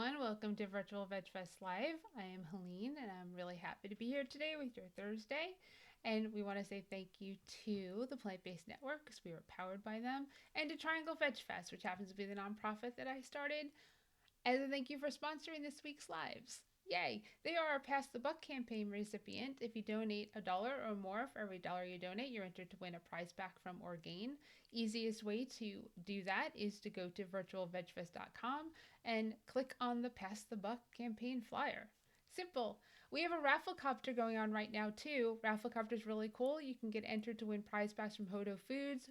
everyone. Welcome to Virtual Veg Fest Live. I am Helene, and I'm really happy to be here today with your Thursday. And we want to say thank you to the Plant Based Network because we were powered by them, and to Triangle Veg Fest, which happens to be the nonprofit that I started. As a thank you for sponsoring this week's lives. Yay! They are our Pass the Buck campaign recipient. If you donate $1 or more for every dollar you donate, you're entered to win a prize back from Orgain. Easiest way to do that is to go to virtualvegfest.com and click on the Pass the Buck campaign flyer. Simple. We have a rafflecopter going on right now too. Rafflecopter is really cool. You can get entered to win prize packs from Hodo Foods,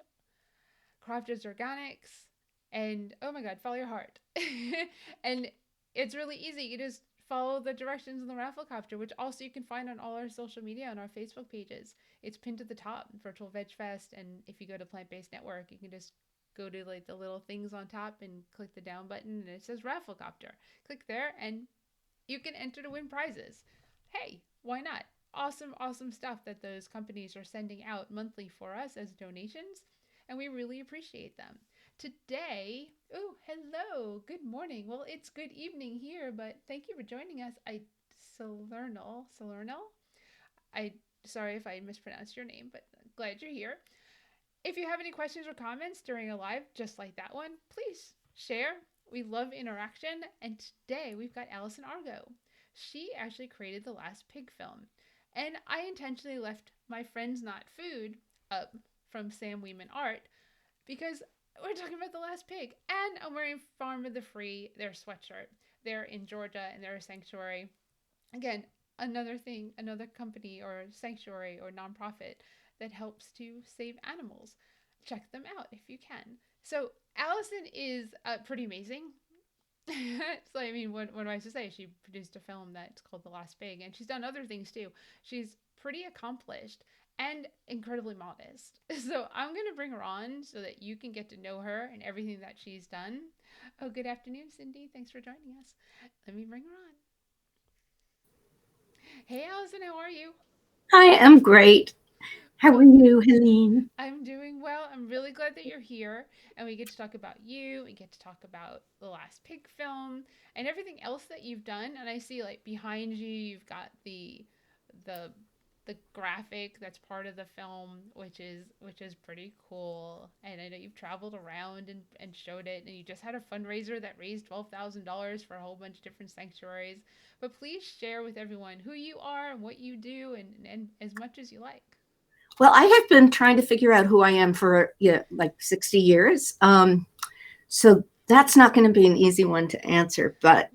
Crafters Organics, and oh my god, follow your heart. And it's really easy. You just follow the directions in the rafflecopter, which also you can find on all our social media on our Facebook pages. It's pinned to the top, Virtual Veg Fest, and if you go to Plant Based Network, you can just go to like the little things on top and click the down button and it says rafflecopter. Click there and you can enter to win prizes. Hey, why not? Awesome, awesome stuff that those companies are sending out monthly for us as donations, and we really appreciate them. Today, oh, hello, good morning. Well, it's good evening here, but thank you for joining us. Salernal. I sorry if I mispronounced your name, but glad you're here. If you have any questions or comments during a live just like that one, please share. We love interaction. And today we've got Allison Argo. She actually created the last pig film. And I intentionally left my Friends Not Food up from Sam Weeman Art because we're talking about the last pig. And I'm wearing Farm of the Free, their sweatshirt. They're in Georgia and they're a sanctuary. Again, another thing, another company or sanctuary or nonprofit that helps to save animals. Check them out if you can. So Allison is pretty amazing. So I mean, what am I to say? She produced a film that's called The Last Pig, and she's done other things too. She's pretty accomplished and incredibly modest. So I'm gonna bring her on so that you can get to know her and everything that she's done. Oh, good afternoon, Cindy. Thanks for joining us. Let me bring her on. Hey, Allison, how are you? I am great. How are Well, you, Helene? I'm doing well. I'm really glad that you're here and we get to talk about you. We get to talk about the last pig film and everything else that you've done. And I see like behind you, you've got the the graphic that's part of the film, which is pretty cool. And I know you've traveled around and showed it, and you just had a fundraiser that raised $12,000 for a whole bunch of different sanctuaries. But please share with everyone who you are and what you do, and as much as you like. Well, I have been trying to figure out who I am for like 60 years. So that's not going to be an easy one to answer. But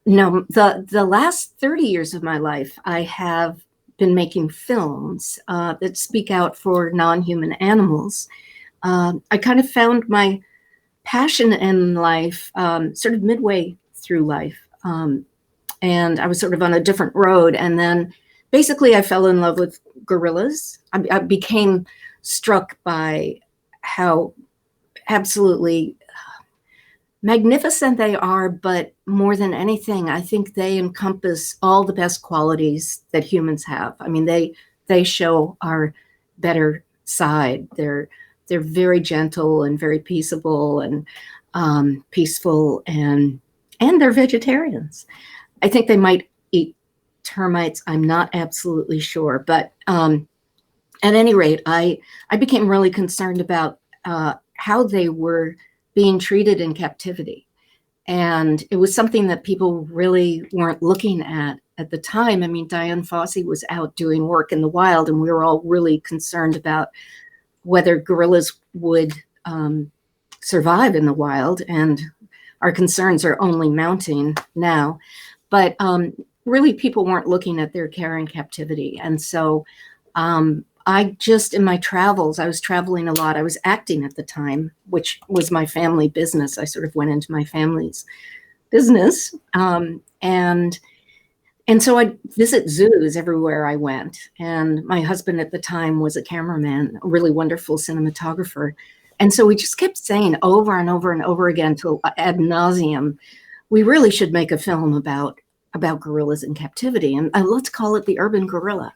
no, the last 30 years of my life, I have been making films that speak out for non-human animals. I kind of found my passion in life sort of midway through life. And I was sort of on a different road. And then basically I fell in love with gorillas. I became struck by how absolutely magnificent they are, but more than anything, I think they encompass all the best qualities that humans have. I mean, they show our better side. They're very gentle and very peaceable and peaceful, and they're vegetarians. I think they might eat termites. I'm not absolutely sure, but at any rate, I became really concerned about how they were being treated in captivity, and it was something that people really weren't looking at the time. I mean, Diane Fossey was out doing work in the wild, and we were all really concerned about whether gorillas would survive in the wild, and our concerns are only mounting now. But really, people weren't looking at their care in captivity. And so I just, in my travels, I was traveling a lot. I was acting at the time, which was my family business. I sort of went into my family's business. And so I'd visit zoos everywhere I went. And my husband at the time was a cameraman, a really wonderful cinematographer. And so we just kept saying over and over and over again till ad nauseum, we really should make a film about gorillas in captivity. And let's call it The Urban Gorilla.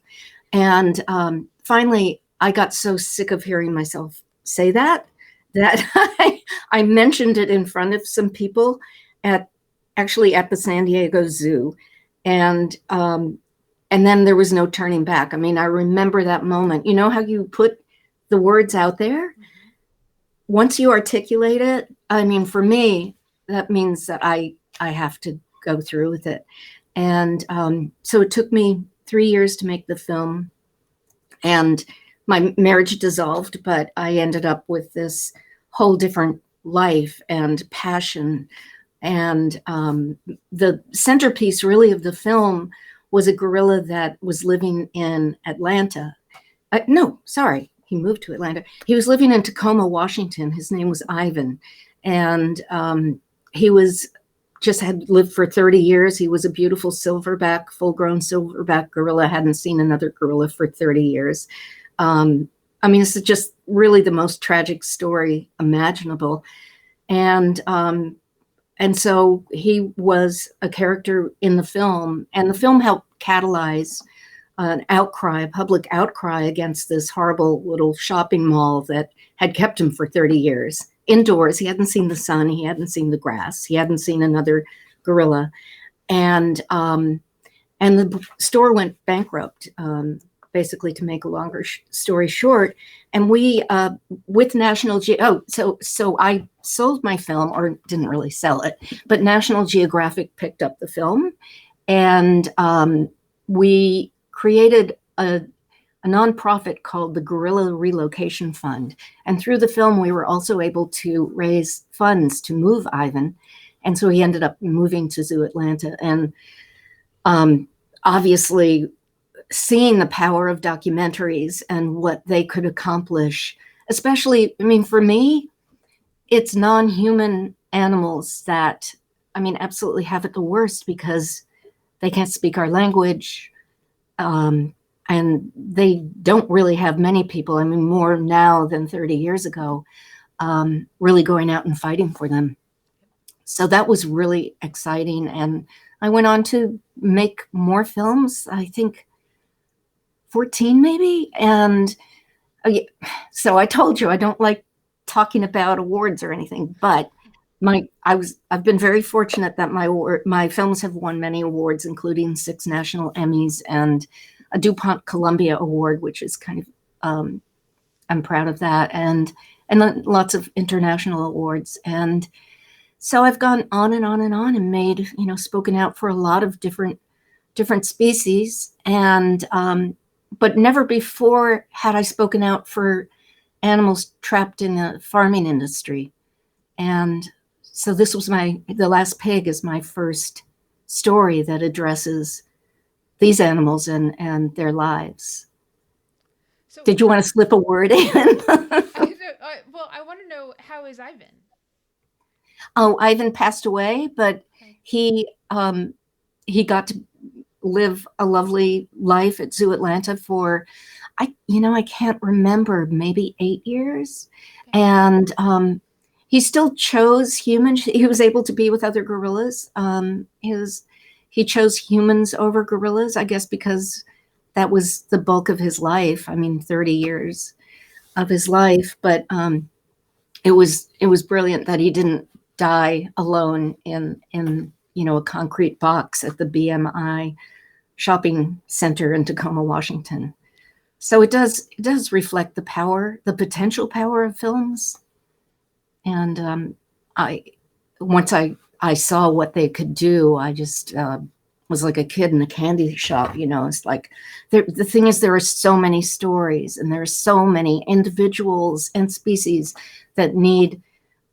And finally, I got so sick of hearing myself say that I mentioned it in front of some people at actually at the San Diego Zoo, and and then there was no turning back. I mean, I remember that moment. You know how you put the words out there? Mm-hmm. Once you articulate it, I mean, for me, that means that I have to go through with it. And so it took me 3 years to make the film, and my marriage dissolved, but I ended up with this whole different life and passion. And the centerpiece, really, of the film was a gorilla that was living in Atlanta. No, sorry, he moved to Atlanta. He was living in Tacoma, Washington. His name was Ivan, and he was just had lived for 30 years. He was a beautiful silverback, full-grown silverback gorilla. Hadn't seen another gorilla for 30 years. Um, I mean, it's just really the most tragic story imaginable. And so he was a character in the film, and the film helped catalyze an outcry, a public outcry against this horrible little shopping mall that had kept him for 30 years indoors. He hadn't seen the sun, he hadn't seen the grass, he hadn't seen another gorilla, and the store went bankrupt. Basically, to make a longer story short, and we with so I sold my film, or didn't really sell it, but National Geographic picked up the film, and we created a nonprofit called the Gorilla Relocation Fund. And through the film, we were also able to raise funds to move Ivan. And so he ended up moving to Zoo Atlanta. And obviously, seeing the power of documentaries and what they could accomplish, especially, I mean, for me, it's non-human animals that, I mean, absolutely have it the worst because they can't speak our language. And they don't really have many people, I mean, more now than 30 years ago, really going out and fighting for them. So that was really exciting. And I went on to make more films, I think 14 maybe. And so I told you I don't like talking about awards or anything, but I've been very fortunate that my films have won many awards, including 6 national Emmys and a DuPont Columbia Award, which is kind of I'm proud of that, and lots of international awards. And so I've gone on and on and on and made, spoken out for a lot of different species, and but never before had I spoken out for animals trapped in the farming industry. And so this was The Last Pig is my first story that addresses these animals and their lives. So Did you want to slip a word in? well, I want to know, how is Ivan? Oh, Ivan passed away, but Okay. he got to live a lovely life at Zoo Atlanta for, I can't remember, maybe 8 years. Okay. And he still chose humans. He was able to be with other gorillas. He chose humans over gorillas, I guess, because that was the bulk of his life. I mean, 30 years of his life. But it was brilliant that he didn't die alone in a concrete box at the BMI shopping center in Tacoma, Washington. So it does reflect the potential power of films. And I once I saw what they could do, I just was like a kid in a candy shop. It's like the thing is, there are so many stories and there are so many individuals and species that need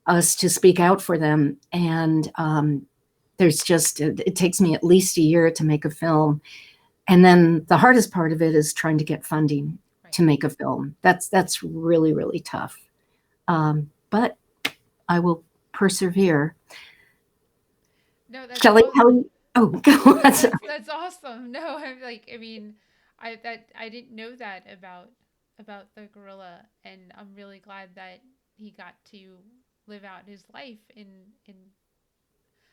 us to speak out for them. And there's just it takes me at least a year to make a film, and then the hardest part of it is trying to get funding Right. to make a film. That's really, really tough. But I will persevere. No, that's Shall I all. tell you? Oh, go on. That's awesome. No, I'm like, I mean, I didn't know that about the gorilla, and I'm really glad that he got to live out his life in.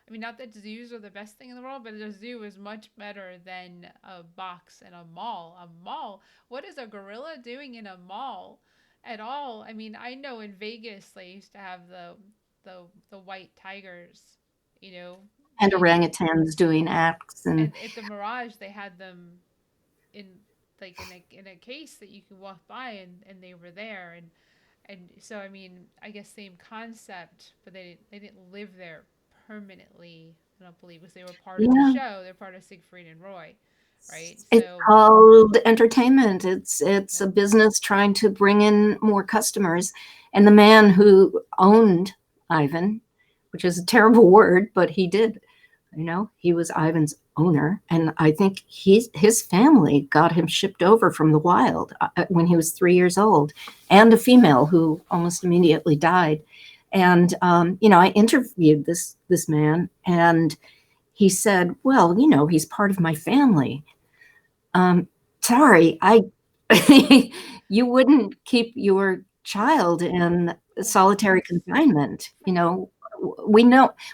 I mean, not that zoos are the best thing in the world, but a zoo is much better than a box and a mall. A mall. What is a gorilla doing in a mall at all? I mean, I know in Vegas they used to have the white tigers, you know, And and orangutans doing acts and at the Mirage they had them in like in a case that you could walk by and they were there and so I mean I guess same concept but they didn't live there permanently I don't believe because they were part of the yeah. show they're part of Siegfried and Roy right It's so called entertainment. It's yeah a business trying to bring in more customers. And the man who owned Ivan, which is a terrible word, but he did, he was Ivan's owner. And I think his family got him shipped over from the wild when he was 3 years old, and a female who almost immediately died. And I interviewed this man, and he said, "Well, he's part of my family." Sorry, you wouldn't keep your child in with a solitary house confinement. right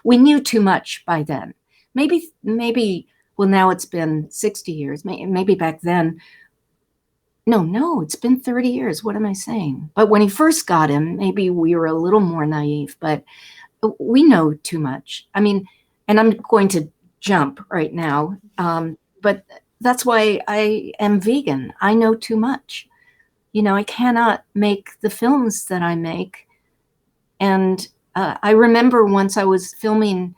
We knew too much by then. Maybe, well, now it's been 60 years. Maybe back then, no, it's been 30 years. What am I saying? But when he first got him, maybe we were a little more naive, but we know too much. I mean, and I'm going to jump right now, but that's why I am vegan. I know too much. I cannot make the films that I make. And I remember once I was filming,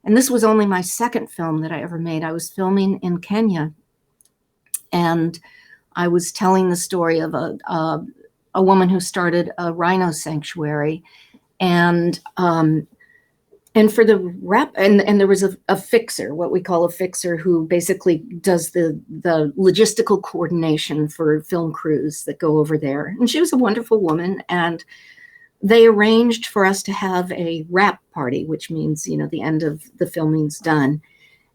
and this was only my second film that I ever made. I was filming in Kenya, and I was telling the story of a woman who started a rhino sanctuary, and for the rep, and there was a fixer, what we call a fixer, who basically does the logistical coordination for film crews that go over there. And she was a wonderful woman, and they arranged for us to have a wrap party, which means, the end of the filming's done.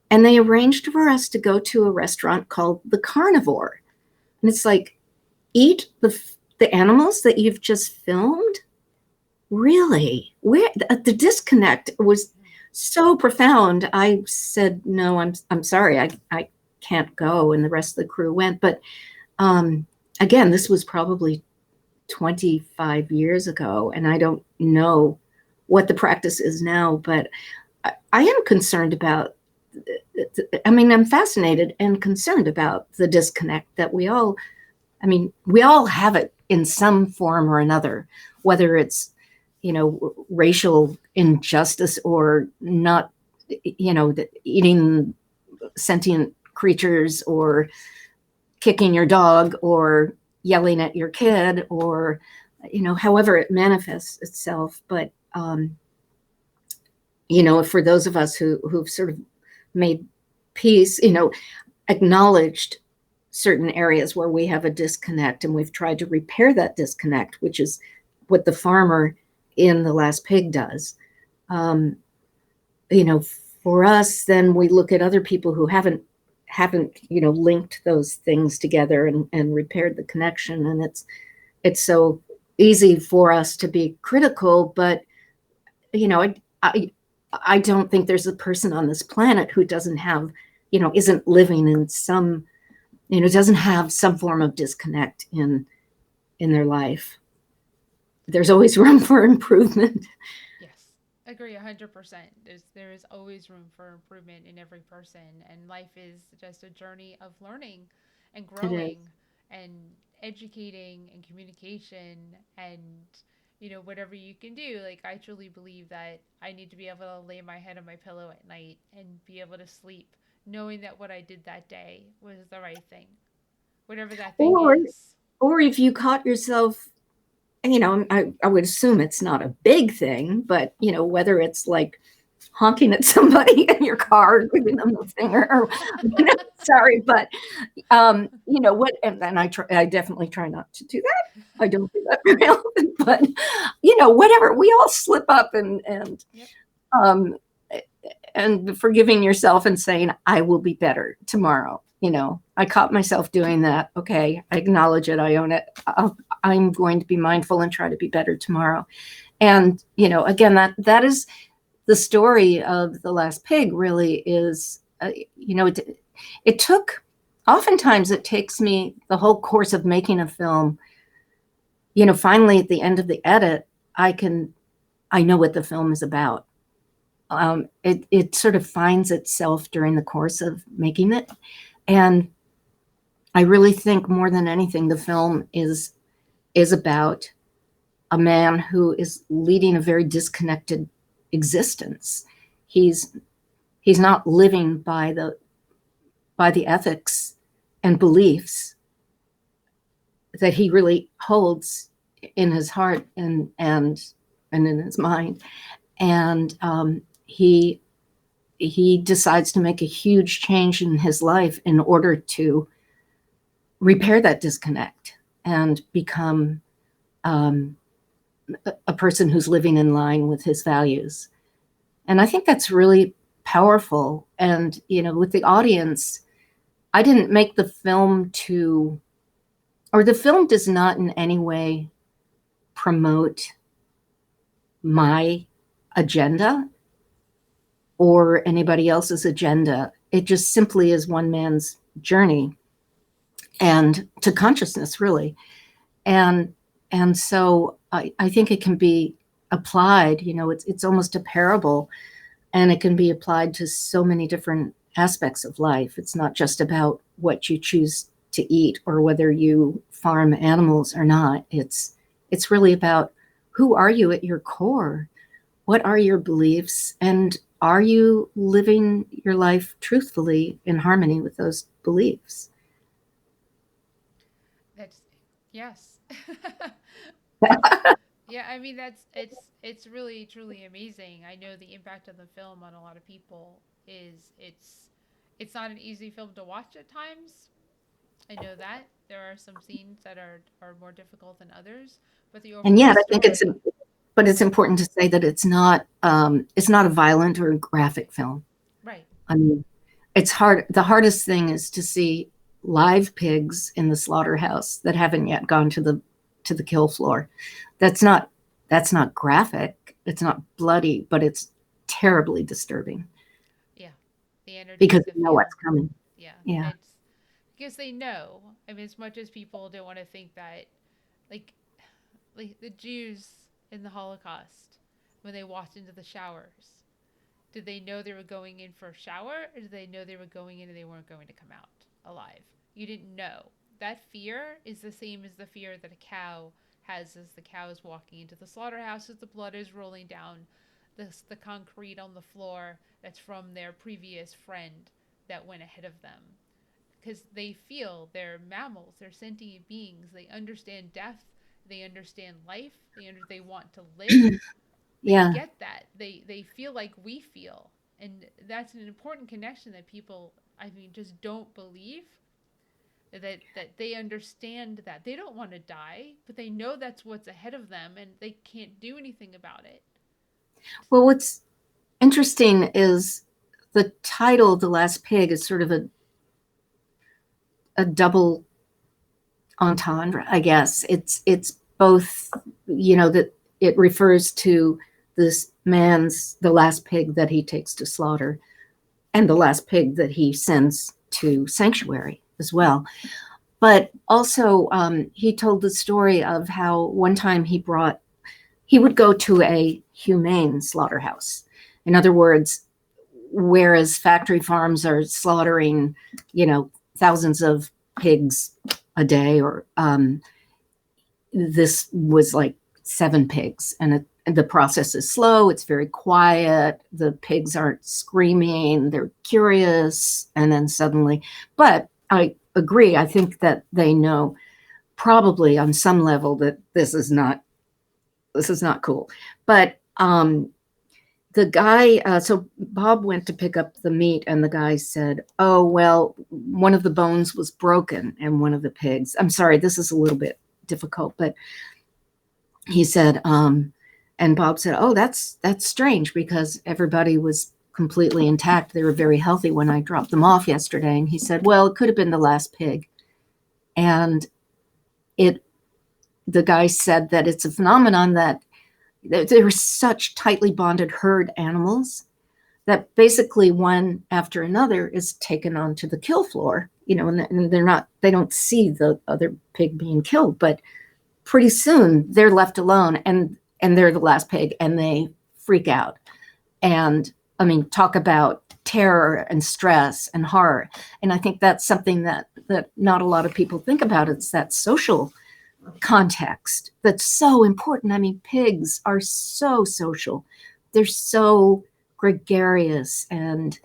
And they arranged for us to go to a restaurant called The Carnivore. And it's like, eat the animals that you've just filmed? Really? Where the disconnect was so profound. I said, no, I'm sorry, I can't go. And the rest of the crew went. But again, this was probably 25 years ago, and I don't know what the practice is now, but I am concerned about, I'm fascinated and concerned about the disconnect that we all have it in some form or another, whether it's, racial injustice or not, eating sentient creatures or kicking your dog or yelling at your kid or, however it manifests itself. But, for those of us who've sort of made peace, acknowledged certain areas where we have a disconnect, and we've tried to repair that disconnect, which is what the farmer in The Last Pig does. For us, then we look at other people who haven't linked those things together and repaired the connection, and it's so easy for us to be critical. But I don't think there's a person on this planet who doesn't have, isn't living in some, doesn't have some form of disconnect in their life. There's always room for improvement. yes agree 100% there is always room for improvement in every person and life is just a journey of learning and It is. growing and educating and communication and whatever you can do like I truly believe that I need to be able to lay my head on my pillow at night and be able to sleep knowing that what I did that day was the right thing whatever that thing Or is if you caught yourself, I would assume it's not a big thing, but whether it's like honking at somebody in your car, giving them the finger, or, sorry, but what? And then I definitely try not to do that. I don't do that very often, but whatever. We all slip up, yep um, and forgiving yourself and saying, "I will be better tomorrow." I caught myself doing that. Okay, I acknowledge it. I own it. I'm going to be mindful and try to be better tomorrow. And again, that is the story of The Last Pig. Really is, it took. Oftentimes, it takes me the whole course of making a film. Finally, at the end of the edit, I know what the film is about. it sort of finds itself during the course of making it. And I really think more than anything, the film is about a man who is leading a very disconnected existence. He's not living by the ethics and beliefs that he really holds in his heart and in his mind. And he decides to make a huge change in his life in order to repair that disconnect and become a person who's living in line with his values. And I think that's really powerful. And, with the audience, I didn't make the film the film does not in any way promote my agenda or anybody else's agenda. It just simply is one man's journey and to consciousness, really. And so I think it can be applied, it's almost a parable, and it can be applied to so many different aspects of life. It's not just about what you choose to eat or whether you farm animals or not. It's really about who are you at your core? What are your beliefs? And are you living your life truthfully in harmony with those beliefs? That's yes. Yeah, I mean it's really truly amazing. I know the impact of the film on a lot of people is it's not an easy film to watch at times. I know that there are some scenes that are more difficult than others, but the And overall yet, I think story. it's important to say that it's not a violent or graphic film. Right. I mean, it's hard. The hardest thing is to see live pigs in the slaughterhouse that haven't yet gone to the kill floor. That's not graphic. It's not bloody, but it's terribly disturbing. Yeah. The energy, Because the you know fear. what's coming. Yeah. Yeah. It's because they know. I mean, as much as people don't want to think that, like, like the Jews in the Holocaust, when they walked into the showers, did they know they were going in for a shower, or did they know they were going in and they weren't going to come out alive? You didn't know. That fear is the same as the fear that a cow has as the cow is walking into the slaughterhouse as the blood is rolling down the concrete on the floor that's from their previous friend that went ahead of them. Because they feel they're mammals, they're sentient beings, they understand death, they understand life, they want to live, they Yeah. get that. They feel like we feel. And that's an important connection that people, I mean, just don't believe that they understand that. They don't want to die, but they know that's what's ahead of them and they can't do anything about it. Well, what's interesting is the title, The Last Pig, is sort of a double entendre, I guess. It's both, that it refers to this man's the last pig that he takes to slaughter and the last pig that he sends to sanctuary as well. But also, he told the story of how one time he would go to a humane slaughterhouse. In other words, whereas factory farms are slaughtering, thousands of pigs a day, or this was like 7 pigs, and the process is slow. It's very quiet. The pigs aren't screaming. They're curious, and then suddenly. But I agree. I think that they know, probably on some level, that this is not cool. But the guy, so Bob went to pick up the meat, and the guy said, "Oh, well, one of the bones was broken in one of the pigs." I'm sorry, this is a little bit difficult, but he said, and Bob said, "Oh, that's strange, because everybody was completely intact. They were very healthy when I dropped them off yesterday." And he said, "Well, it could have been the last pig." And the guy said that it's a phenomenon that they were such tightly bonded herd animals that basically one after another is taken onto the kill floor, and they don't see the other pig being killed, but pretty soon they're left alone, and they're the last pig, and they freak out. And talk about terror and stress and horror. And I think that's something that not a lot of people think about. It's that social context that's so important. I mean, pigs are so social. They're so gregarious and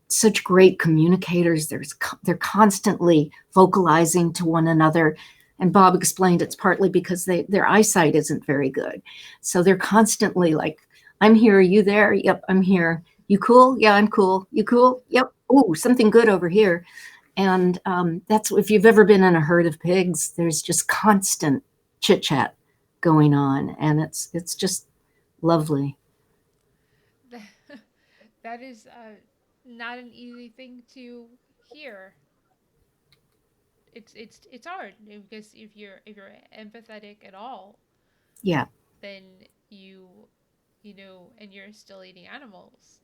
such great communicators. They're constantly vocalizing to one another. And Bob explained it's partly because their eyesight isn't very good. So they're constantly like, I'm here, are you there? Yep, I'm here. You cool? Yeah, I'm cool. You cool? Yep. Oh, something good over here. And that's, if you've ever been in a herd of pigs, there's just constant chit chat going on. And it's just lovely. That is not an easy thing to hear. It's hard because if you're empathetic at all, Yeah. then you and you're still eating animals,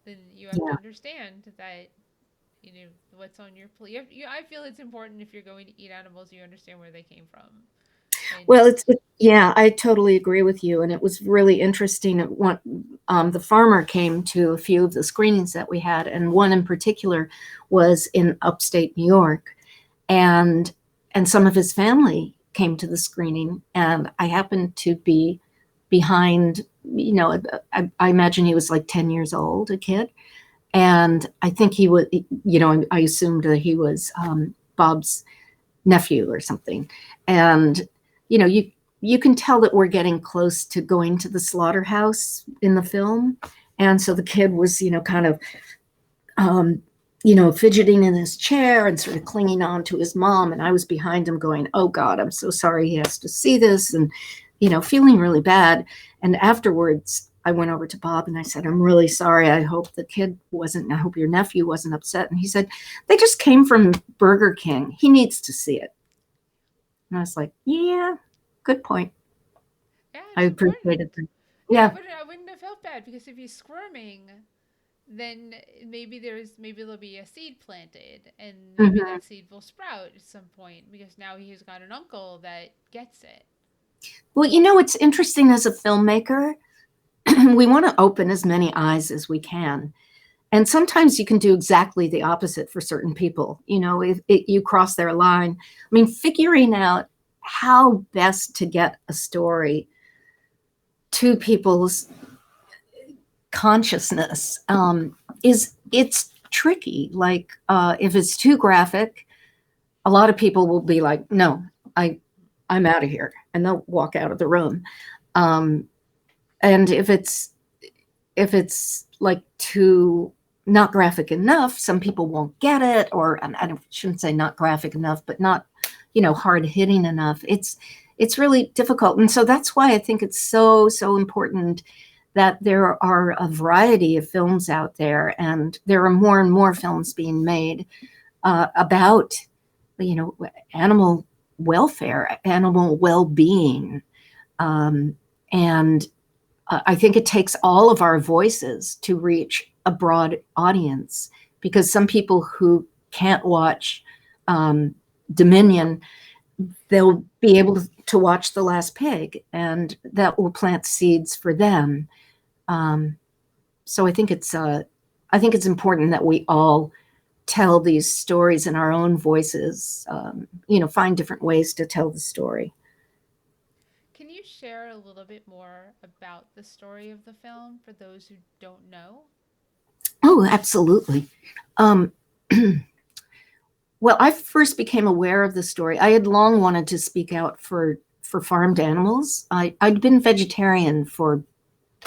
then you have to Yeah. understand that what's on your plate. I feel it's important if you're going to eat animals, you understand where they came from. And Well, yeah, I totally agree with you. And it was really interesting. The farmer came to a few of the screenings that we had, and one in particular was in upstate New York. And some of his family came to the screening, and I happened to be behind, I imagine he was like 10 years old, a kid. And I think he was, I assumed that he was Bob's nephew or something. And, you can tell that we're getting close to going to the slaughterhouse in the film. And so the kid was, kind of, fidgeting in his chair and sort of clinging on to his mom. And I was behind him going, oh God, I'm so sorry he has to see this. And, feeling really bad. And afterwards, I went over to Bob and I said, I'm really sorry. I hope I hope your nephew wasn't upset. And he said, they just came from Burger King. He needs to see it. And I was like, yeah, good point. yeah, I it's appreciated important. it. Yeah, Yeah. I wouldn't have felt bad because if he's squirming, then maybe there'll be a seed planted, and maybe Mhm. that seed will sprout at some point because now he's got an uncle that gets it. Well, it's interesting as a filmmaker, we want to open as many eyes as we can. And sometimes you can do exactly the opposite for certain people. If you cross their line. I mean, figuring out how best to get a story to people's consciousness it's tricky. Like if it's too graphic, a lot of people will be like, no, I'm out of here, and they'll walk out of the room. And if it's like too not graphic enough, some people won't get it, or I shouldn't say not graphic enough, but not hard hitting enough. It's really difficult. And so that's why I think it's so important that there are a variety of films out there, and there are more and more films being made about animal welfare, animal well-being. And I think it takes all of our voices to reach a broad audience, because some people who can't watch Dominion, they'll be able to watch The Last Pig, and that will plant seeds for them. So I think it's important that we all tell these stories in our own voices. Find different ways to tell the story. Can you share a little bit more about the story of the film for those who don't know? Oh, absolutely. Um, well, I first became aware of the story. I had long wanted to speak out for farmed animals. I'd been vegetarian for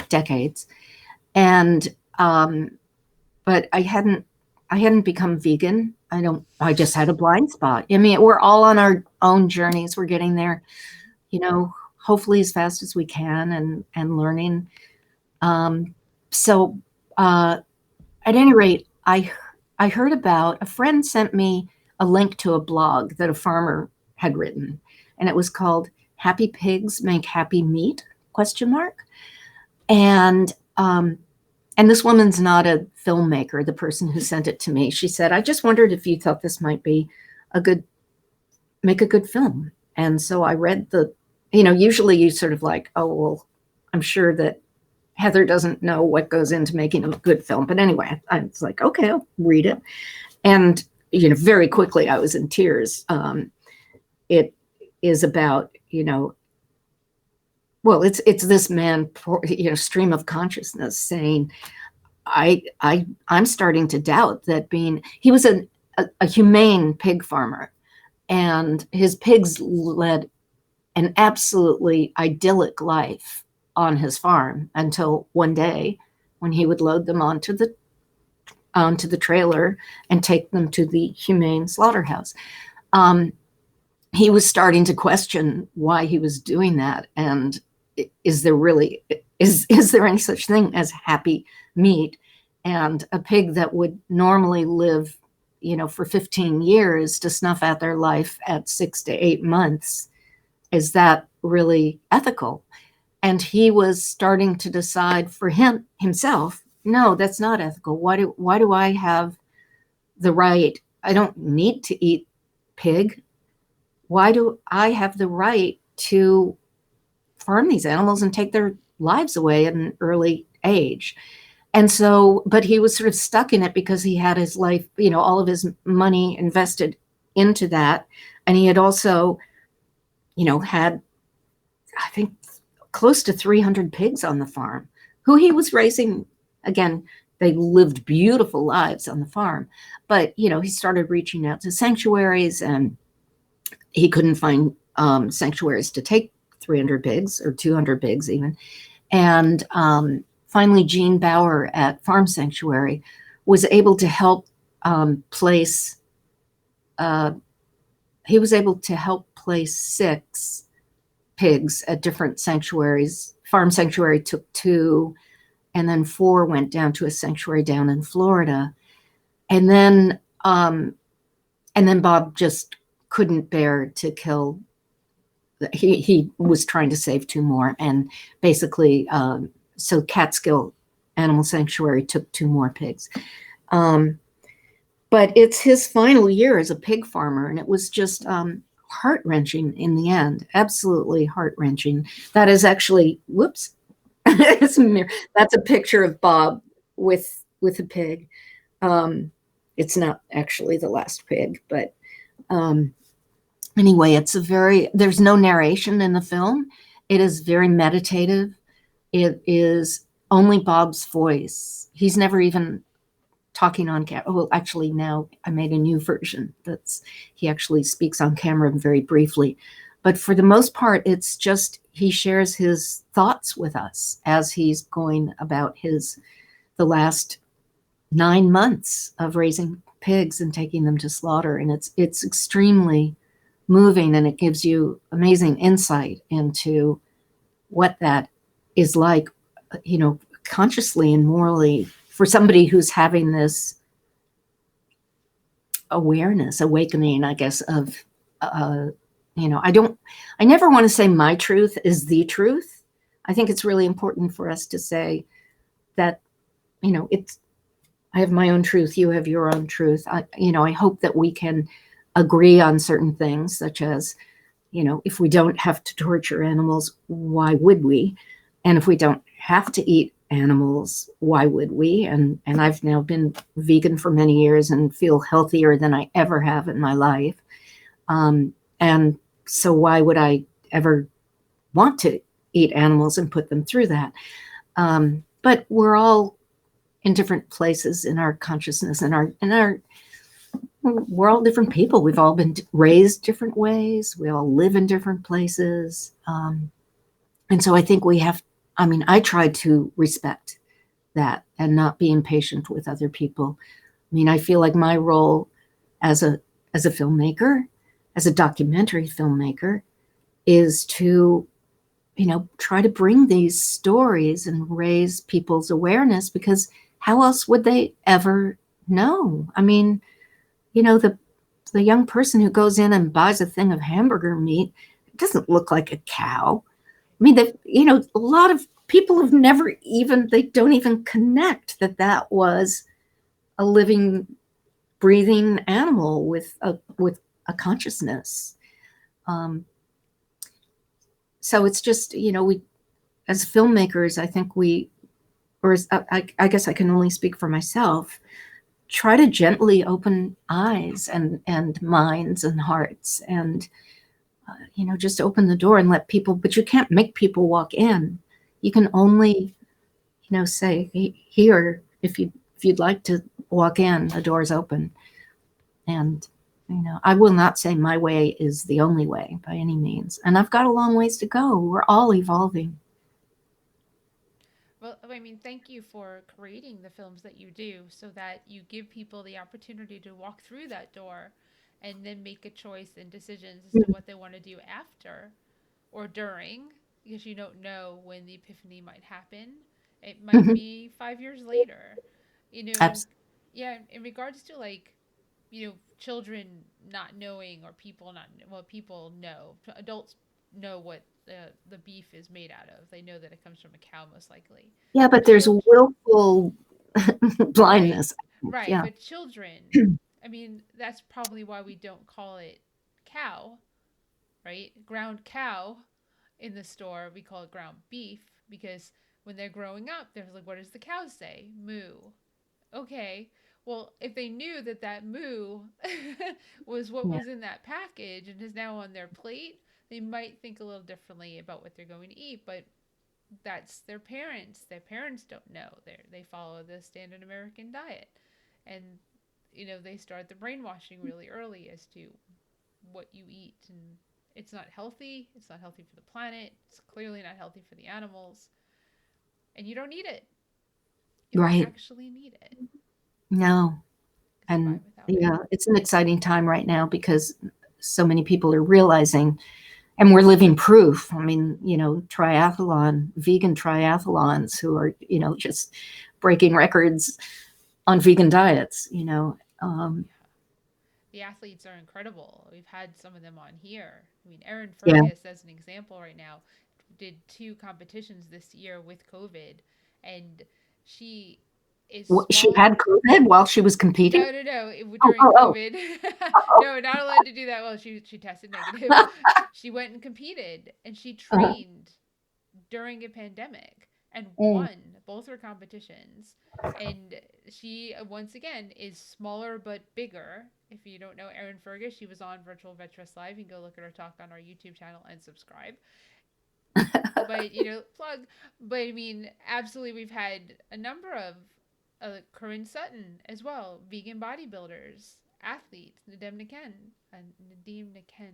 decades, and but I hadn't become vegan. I just had a blind spot. I mean, we're all on our own journeys. We're getting there, hopefully as fast as we can, and learning. So at any rate, I heard about, a friend sent me a link to a blog that a farmer had written, and it was called "Happy Pigs Make Happy Meat?" ? And this woman's not a filmmaker, the person who sent it to me. She said, I just wondered if you thought this might be make a good film. And so I read usually you sort of like, oh, well, I'm sure that Heather doesn't know what goes into making a good film. But anyway, I was like, okay, I'll read it. And, very quickly I was in tears. It is about, well, it's this man, stream of consciousness saying, I'm starting to doubt that he was a humane pig farmer, and his pigs led an absolutely idyllic life on his farm until one day when he would load them onto the trailer and take them to the humane slaughterhouse. He was starting to question why he was doing that, and is there any such thing as happy meat? And a pig that would normally live, for 15 years to snuff out their life at 6 to 8 months, is that really ethical? And he was starting to decide for himself, no, that's not ethical. Why do I have the right? I don't need to eat pig. Why do I have the right to farm these animals and take their lives away at an early age? And so, but he was sort of stuck in it because he had his life, all of his money invested into that. And he had also, had, I think, close to 300 pigs on the farm who he was raising. Again, they lived beautiful lives on the farm. But, he started reaching out to sanctuaries, and he couldn't find sanctuaries to take 300 pigs or 200 pigs even. And finally, Gene Bauer at Farm Sanctuary was able to help place 6 pigs at different sanctuaries. Farm Sanctuary took 2, and then 4 went down to a sanctuary down in Florida. And then Bob just couldn't bear to kill. He was trying to save 2 more, and basically, so Catskill Animal Sanctuary took 2 more pigs. But it's his final year as a pig farmer, and it was just heart-wrenching in the end. Absolutely heart-wrenching. That is actually, whoops, that's a picture of Bob with a pig. It's not actually the last pig, but anyway, there's no narration in the film. It is very meditative. It is only Bob's voice. He's never even talking on camera. Well, actually, now I made a new version he actually speaks on camera very briefly. But for the most part, it's just he shares his thoughts with us as he's going about the last 9 months of raising pigs and taking them to slaughter. And it's extremely moving, and it gives you amazing insight into what that is like, consciously and morally, for somebody who's having this awakening, I guess, of, I never want to say my truth is the truth. I think it's really important for us to say that, I have my own truth, you have your own truth. I hope that we can agree on certain things, such as, if we don't have to torture animals, why would we? And if we don't have to eat animals, why would we? And I've now been vegan for many years and feel healthier than I ever have in my life. And so why would I ever want to eat animals and put them through that? But we're all in different places in our consciousness, we're all different people. We've all been raised different ways. We all live in different places. And so I think I try to respect that and not be impatient with other people. I feel like my role as a filmmaker, as a documentary filmmaker, is to, try to bring these stories and raise people's awareness, because how else would they ever know? The young person who goes in and buys a thing of hamburger meat, it doesn't look like a cow. A lot of people have never even, they don't even connect that was a living, breathing animal with a consciousness. So it's just, we, as filmmakers, I think we or I guess I can only speak for myself, try to gently open eyes and minds and hearts, and just open the door and let people. But you can't make people walk in. You can only say, here, if you'd like to walk in, the door's open. And I will not say my way is the only way by any means, and I've got a long ways to go. We're all evolving. Well, I mean, thank you for creating the films that you do so that you give people the opportunity to walk through that door and then make a choice and decisions as to what they want to do after or during, because you don't know when the epiphany might happen. It might be 5 years later. You know, Absolutely. yeah, in regards to like, children not knowing or people not, well, people know, adults know what the beef is made out of. They know that it comes from a cow, most likely. Yeah, But but there's children, willful right, blindness, I think. right. Yeah. But children, I mean, that's probably why we don't call it cow, right? Ground cow in the store, we call it ground beef because when they're growing up, they're like, what does the cow say? Moo. Okay. Well, if they knew that that moo was what Yeah. was in that package and is now on their plate, they might think a little differently about what they're going to eat. But that's their parents. Their parents don't know. They follow the standard American diet, and they start the brainwashing really early as to what you eat, and it's not healthy. It's not healthy for the planet. It's clearly not healthy for the animals, and you don't need it. You don't Right. actually need it. No. Survive And without it. yeah, it's an exciting time right now because so many people are realizing, and we're living proof. I mean, vegan triathlons who are, just breaking records on vegan diets. Yeah. The athletes are incredible. We've had some of them on here. I mean, Erin Yeah. Fergus, as an example, right now, did 2 competitions this year with COVID, and she is She small. had COVID while she was competing. No, no, no. Oh, During oh, oh, COVID, oh, no, not allowed to do that. Well, she tested negative. oh. She went and competed, and she Uh-huh. trained during a pandemic and Mm. won both her competitions. And she, once again, is smaller but bigger. If you don't know Erin Fergus, she was on Virtual Vetress Live. You can go look at her talk on our YouTube channel and subscribe. But, plug. But I mean, absolutely, we've had a number of Corinne Sutton as well, vegan bodybuilders, athletes, Nadim Niken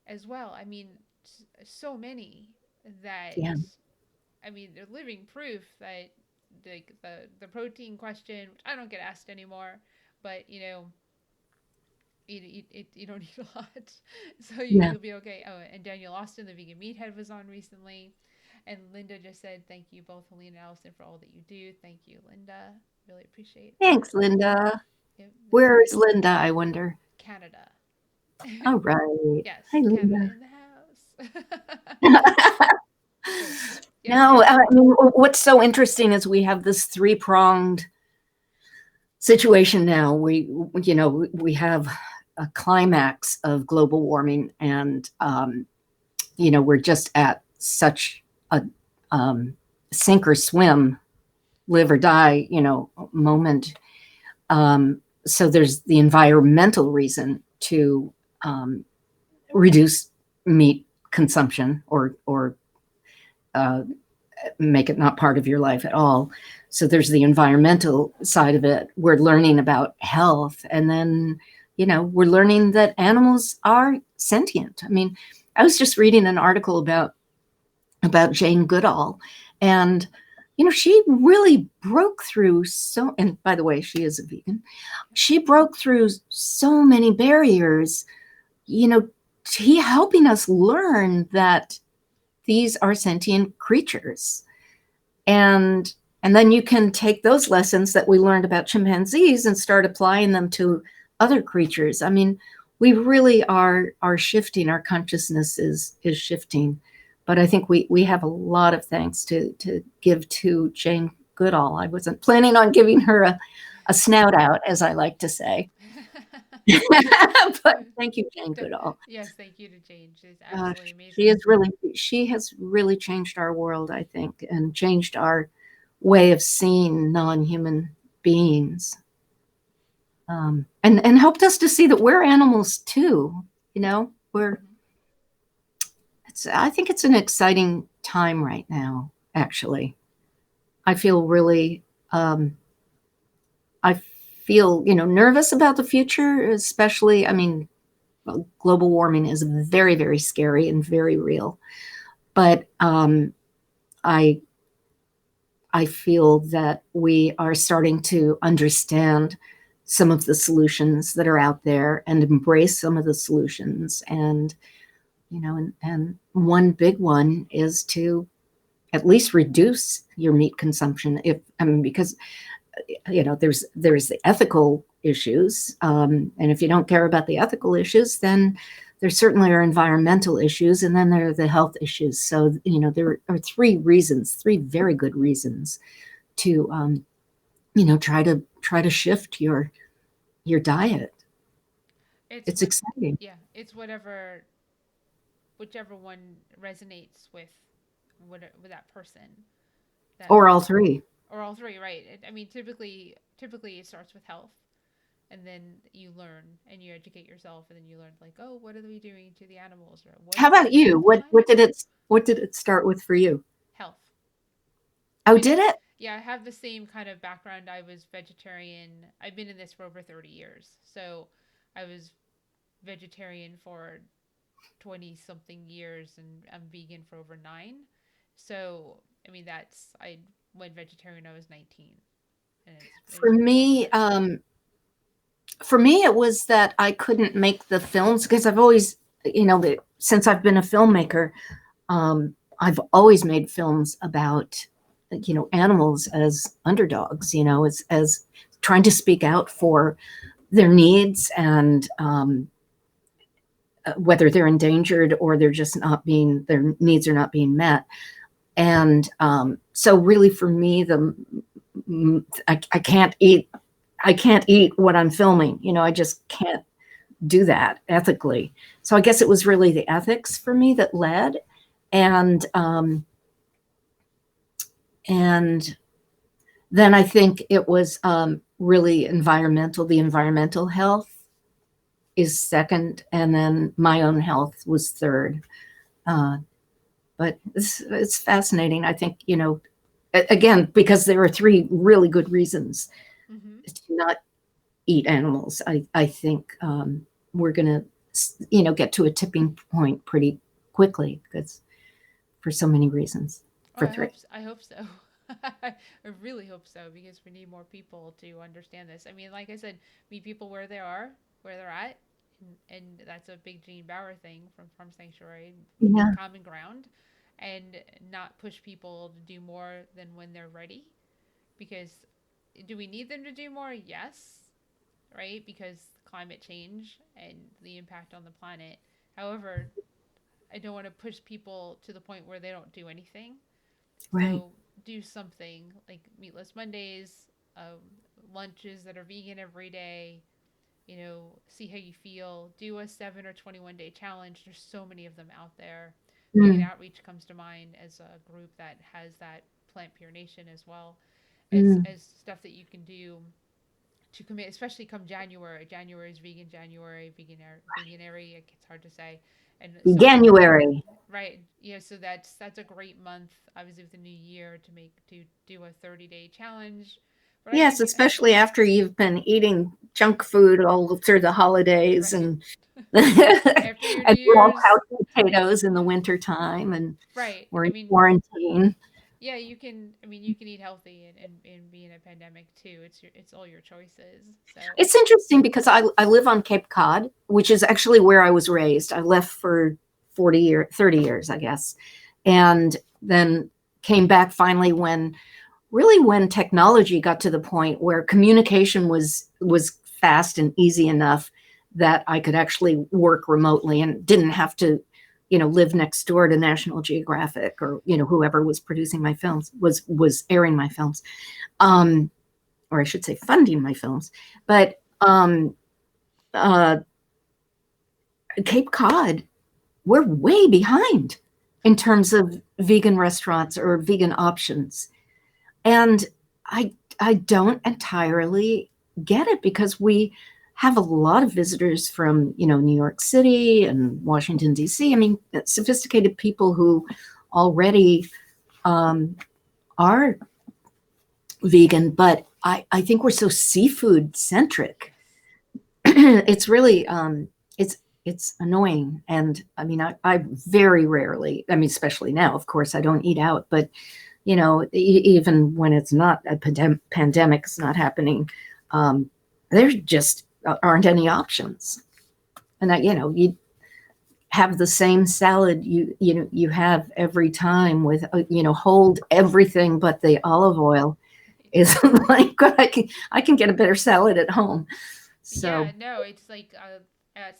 as well. I mean, so many that Yeah. I mean, they're living proof that the protein question, which I don't get asked anymore, but you don't eat a lot, so Yeah. you'll be okay. Oh, and Daniel Austin, the vegan meathead, was on recently, and Linda just said thank you both, Helene and Allison, for all that you do. Thank you, Linda. Really appreciate that. Thanks, Linda. Yeah, this Where is is Linda, I wonder? Canada. All right. Yes, Hi, Canada Linda. in the house. So, yep, No, yep. I mean, what's so interesting is we have this three-pronged situation now. We have a climax of global warming, and we're just at such a sink or swim, live or die, moment. So there's the environmental reason to reduce meat consumption or uh, make it not part of your life at all. So there's the environmental side of it. We're learning about health, and then we're learning that animals are sentient. I mean, I was just reading an article about Jane Goodall, and she really broke through and by the way, she is a vegan. She broke through so many barriers, you know he helping us learn that these are sentient creatures. And then you can take those lessons that we learned about chimpanzees and start applying them to other creatures. I mean, we really are shifting. Our consciousness is shifting. But I think we have a lot of thanks to give to Jane Goodall. I wasn't planning on giving her a snout out, as I like to say. But thank you, Jane Goodall. Yes, thank you to Jane. She's Uh, absolutely amazing. she has really changed our world, I think, and changed way of seeing non-human beings, and helped us to see that we're animals too. We're. I think it's an exciting time right now. Actually, I feel really. I feel nervous about the future, especially. I mean, global warming is very, very scary and very real, but I feel that we are starting to understand some of the solutions that are out there and embrace some of the solutions. And, and one big one is to at least reduce your meat consumption. Because, there's the ethical issues. And if you don't care about the ethical issues, then there certainly are environmental issues, and then there are the health issues. So, there are three very good reasons to, try to shift your diet. It's exciting. Yeah, it's whichever one resonates with that person. That Or all three. or all three, right? I mean, typically it starts with health, and then you learn and you educate yourself, and then you learn like, oh, what are we doing to the animals, or what How are we about doing you? to the climate? What did it start with for you? Health. I Oh, mean, did it? yeah, I have the same kind of background. I was vegetarian. I've been in this for over 30 years. So I was vegetarian for 20 something years, and I'm vegan for over 9. So, I mean, I went vegetarian when I was 19. And it's For been 12 me, years. it was that I couldn't make the films because I've always, since I've been a filmmaker, I've always made films about, animals as underdogs, as trying to speak out for their needs, and whether they're endangered or their needs are not being met. And so really for me, I can't eat what I'm filming. I just can't do that ethically. So I guess it was really the ethics for me that led. And then I think it was really environmental. The environmental health is second, and then my own health was third. But it's fascinating. I think, again, because there are three really good reasons Mm-hmm. to not eat animals. I think we're going to, get to a tipping point pretty quickly, because for so many reasons. Oh, For three. I hope so. I really hope so, because we need more people to understand this. I mean, like I said, meet people where they are, where they're at, and that's a big Gene Bauer thing from Sanctuary. Meet Yeah. common ground, and not push people to do more than when they're ready. Because do we need them to do more? Yes, right? Because climate change and the impact on the planet. However, I don't want to push people to the point where they don't do anything. Right. So do something like Meatless Mondays, lunches that are vegan every day. See how you feel. Do a 7 or 21 day challenge. There's so many of them out there. Vegan Mm. Outreach comes to mind as a group that has that Plant Pure Nation as well, Mm. as stuff that you can do to commit, especially come January. January is vegan January, veganary. It's hard to say, and so January. right, yeah. So that's a great month, obviously, with the new year to do a 30-day challenge. But I Yes, think especially after you've been eating junk food all through the holidays, right and after your New and we're all Year's, couch potatoes in the winter time, and right. we're I in mean, quarantine. yeah, you can. I mean, you can eat healthy and be in a pandemic too. It's all your choices. So It's interesting because I live on Cape Cod, which is actually where I was raised. I left for 30 years, I guess, and then came back finally when technology got to the point where communication was fast and easy enough that I could actually work remotely and didn't have to, live next door to National Geographic, or whoever was producing my films, was airing my films, or I should say funding my films. But uh, Cape Cod, we're way behind in terms of vegan restaurants or vegan options. And I don't entirely get it because we have a lot of visitors from, New York City and Washington, D.C. I mean, sophisticated people who already are vegan, but I think we're so seafood centric. It's really it's annoying. And I mean, I very rarely, I mean, especially now, of course, I don't eat out, but even when it's not a pandemic is not happening, there just aren't any options. And you have the same salad you have every time with hold everything but the olive oil is like I can get a better salad at home. Yeah, So no, it's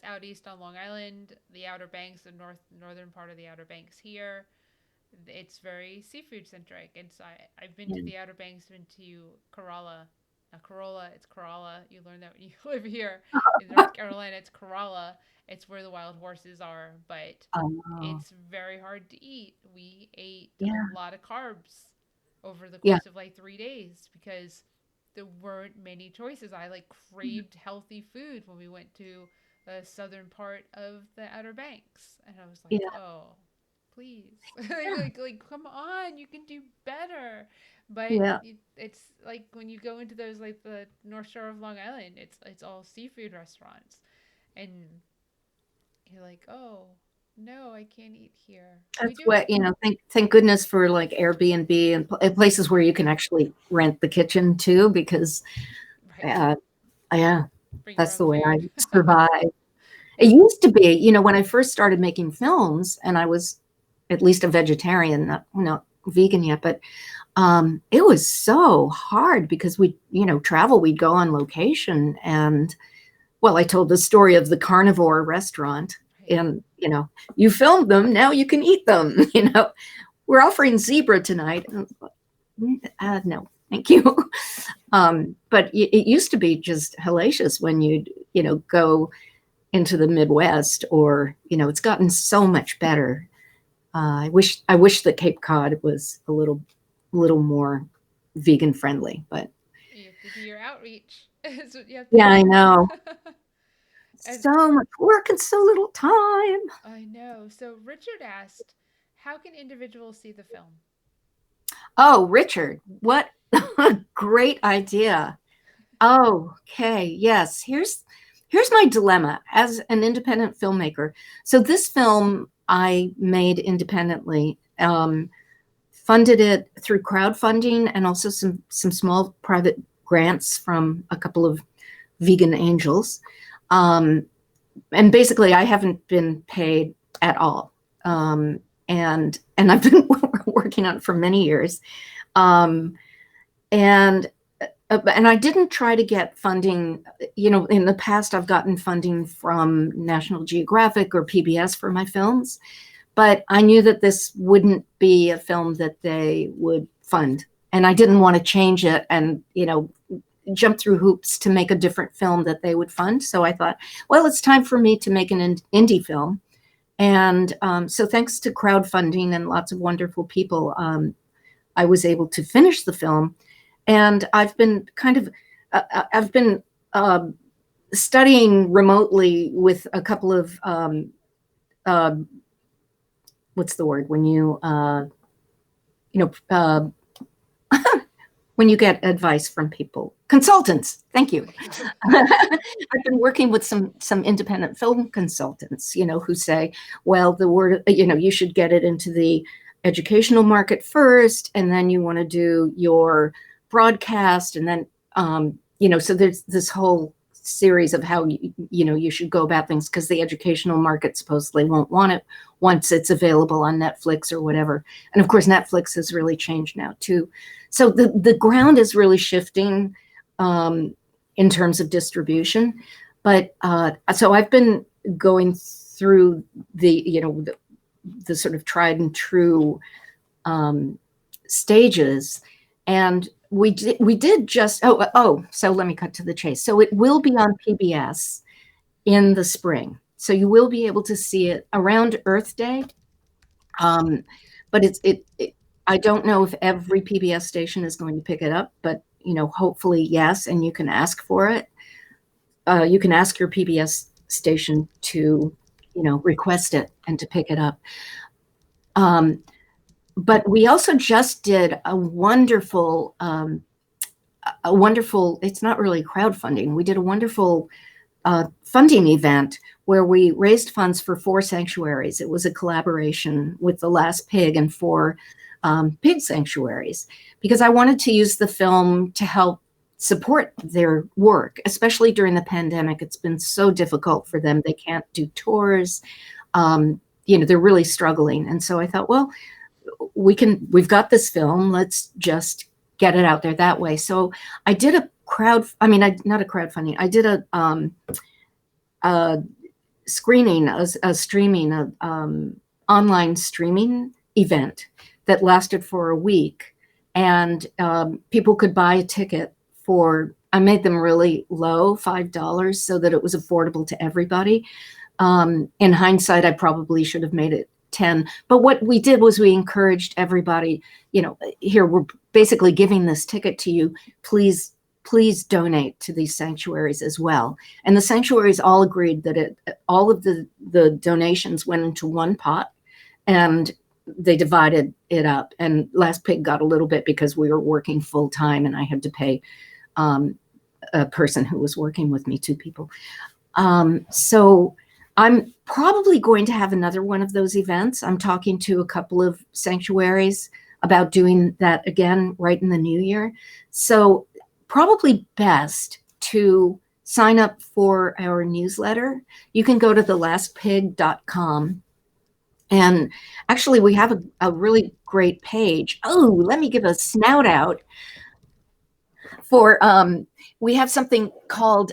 out east on Long Island, the Outer Banks, the northern part of the Outer Banks here. It's very seafood centric. I've been to yeah, the Outer Banks, been to Corolla. Not Corolla, it's Corolla. You learn that when you live here in North Carolina. It's Corolla. It's where the wild horses are, but oh, it's very hard to eat. We ate a yeah, lot of carbs over the yeah, course of like 3 days because there weren't many choices. I like craved healthy food when we went to the southern part of the Outer Banks, and I was like, yeah, oh, please, like, come on, you can do better. But yeah, it's like when you go into those like the North Shore of Long Island, it's all seafood restaurants, and you're like, oh no, I can't eat here. We that's do. what thank goodness for like Airbnb and places where you can actually rent the kitchen too, because Right. uh, yeah, Bring your that's own the way I food. survive. It used to be, when I first started making films, and I was at least a vegetarian, not vegan yet, but it was so hard because we, travel, we'd go on location, and well, I told the story of the carnivore restaurant, Right. and you filmed them, now you can eat them. We're offering zebra tonight. No, thank you. But it used to be just hellacious when you'd, go into the Midwest, or it's gotten so much better. I wish that Cape Cod was a little more vegan friendly, but You have to do your outreach. Is what you have to yeah, I do. know. And So much work and so little time. I know. So Richard asked, how can individuals see the film? Oh, Richard, what a great idea. Okay, yes. Here's my dilemma as an independent filmmaker. So this film I made independently, funded it through crowdfunding and also some small private grants from a couple of vegan angels. Um, and basically, I haven't been paid at all. And I've been working on it for many years. Um, and and I didn't try to get funding. In the past, I've gotten funding from National Geographic or PBS for my films, but I knew that this wouldn't be a film that they would fund. And I didn't want to change it and, jump through hoops to make a different film that they would fund. So I thought, well, it's time for me to make an indie film. And so thanks to crowdfunding and lots of wonderful people, I was able to finish the film. And I've been I've been studying remotely with a couple of uh, what's the word when you know when you get advice from people, consultants. Thank you. I've been working with some independent film consultants, who say, well, the word, you should get it into the educational market first, and then you want to do your broadcast, and then so there's this whole series of how you should go about things, because the educational market supposedly won't want it once it's available on Netflix or whatever. And of course, Netflix has really changed now too. So the ground is really shifting in terms of distribution. But so I've been going through the sort of tried and true stages, and we did just so let me cut to the chase. So it will be on PBS in the spring, so you will be able to see it around Earth Day. But I don't know if every PBS station is going to pick it up, but hopefully yes, and you can ask for it. You can ask your PBS station to, request it and to pick it up. But we also just did a wonderful, it's not really crowdfunding. We did a wonderful funding event where we raised funds for 4 sanctuaries. It was a collaboration with The Last Pig and 4 pig sanctuaries, because I wanted to use the film to help support their work, especially during the pandemic. It's been so difficult for them. They can't do tours. They're really struggling. And so I thought, well, we've got this film. Let's just get it out there that way. So I did not a crowdfunding. I did a screening, a streaming, online streaming event that lasted for a week, and people could buy a ticket for, I made them really low, $5, so that it was affordable to everybody. In hindsight, I probably should have made it 10. But what we did was we encouraged everybody, here, we're basically giving this ticket to you. Please donate to these sanctuaries as well. And the sanctuaries all agreed that all of the donations went into one pot, and they divided it up. And Last Pig got a little bit because we were working full time, and I had to pay a person who was working with me, 2 people. So I'm probably going to have another one of those events. I'm talking to a couple of sanctuaries about doing that again right in the new year. So probably best to sign up for our newsletter. You can go to thelastpig.com. And actually, we have a really great page. Oh, let me give a snout out for, we have something called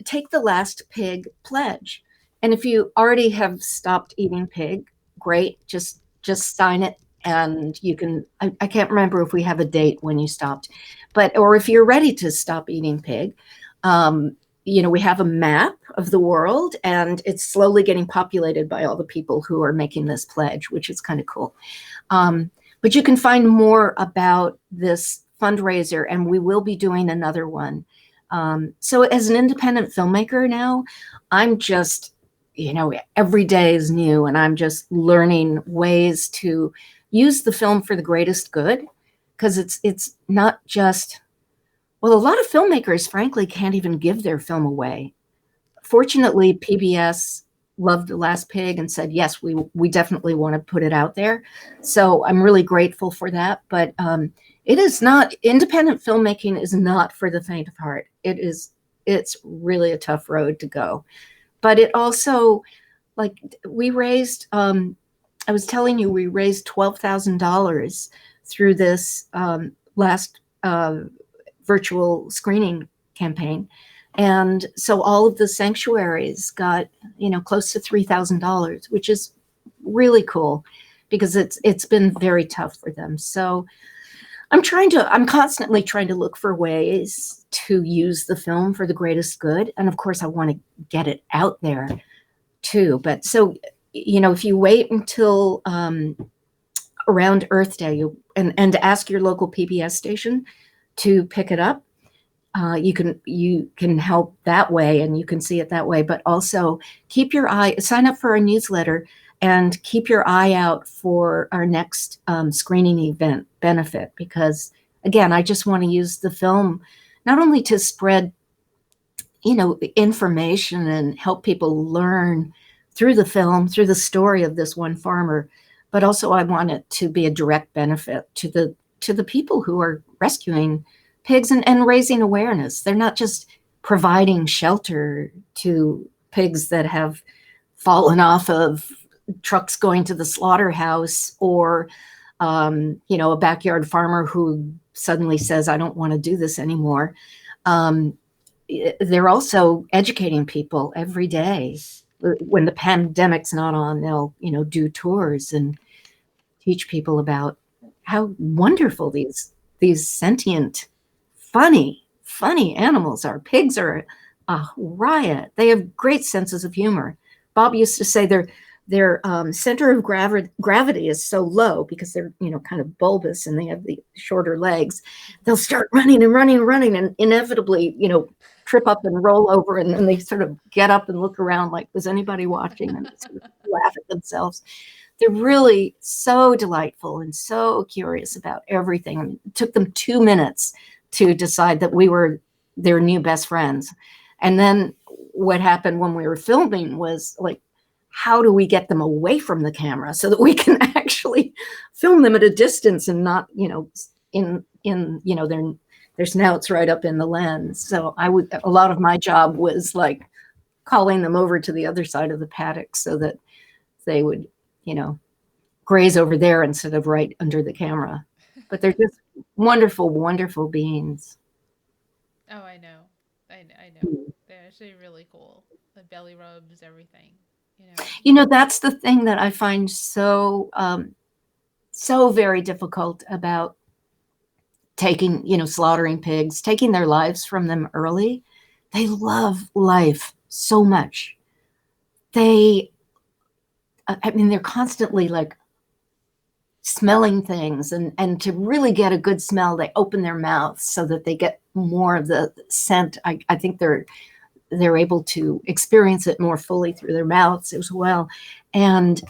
Take the Last Pig Pledge. And if you already have stopped eating pig, great, just sign it. And you can, I can't remember if we have a date when you stopped, or if you're ready to stop eating pig, we have a map of the world, and it's slowly getting populated by all the people who are making this pledge, which is kind of cool. But you can find more about this fundraiser, and we will be doing another one. So as an independent filmmaker now, I'm just, every day is new, and I'm just learning ways to use the film for the greatest good, because it's not just, well, a lot of filmmakers, frankly, can't even give their film away. Fortunately, PBS loved The Last Pig and said, yes, we definitely want to put it out there. So I'm really grateful for that. But it is not, independent filmmaking is not for the faint of heart. It's really a tough road to go. But it also, like, we raised, I was telling you, we raised $12,000 through this last virtual screening campaign. And so all of the sanctuaries got, close to $3,000, which is really cool, because it's been very tough for them. So I'm constantly trying to look for ways to use the film for the greatest good. And of course, I want to get it out there too. But so, if you wait until around Earth Day and ask your local PBS station to pick it up, you can help that way, and you can see it that way. But also sign up for our newsletter, and keep your eye out for our next screening event benefit, because again, I just want to use the film not only to spread, information and help people learn through the film, through the story of this one farmer, but also I want it to be a direct benefit to the people who are rescuing pigs and raising awareness. They're not just providing shelter to pigs that have fallen off of trucks going to the slaughterhouse, or a backyard farmer who suddenly says, I don't want to do this anymore. They're also educating people every day. When the pandemic's not on, they'll do tours and teach people about how wonderful these sentient, funny animals are. Pigs are a riot. They have great senses of humor. Bob used to say their center of gravity is so low because they're, kind of bulbous and they have the shorter legs. They'll start running and running and running and inevitably, trip up and roll over, and then they sort of get up and look around like, was anybody watching? And they sort of laugh at themselves. They're really so delightful and so curious about everything. I mean, it took them 2 minutes to decide that we were their new best friends. And then what happened when we were filming was like, how do we get them away from the camera so that we can actually film them at a distance and not, in their snouts right up in the lens. So a lot of my job was like calling them over to the other side of the paddock so that they would, graze over there instead of right under the camera. But they're just wonderful, wonderful beings. Oh, I know. I know. They're actually really cool. The belly rubs, everything. You know. That's the thing that I find so very difficult about taking, slaughtering pigs, taking their lives from them early. They love life so much. They're constantly like smelling things, and to really get a good smell, they open their mouths so that they get more of the scent. I think they're able to experience it more fully through their mouths as well. And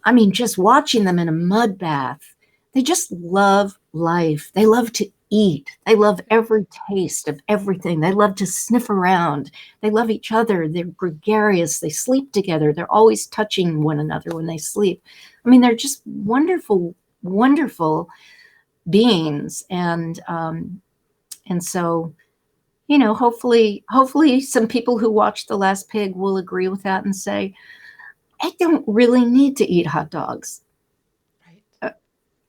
I mean, just watching them in a mud bath, they just love life. They love to eat. They love every taste of everything. They love to sniff around. They love each other. They're gregarious. They sleep together. They're always touching one another when they sleep. I mean, they're just wonderful, wonderful beings. And so, hopefully some people who watched The Last Pig will agree with that and say, I don't really need to eat hot dogs. Right.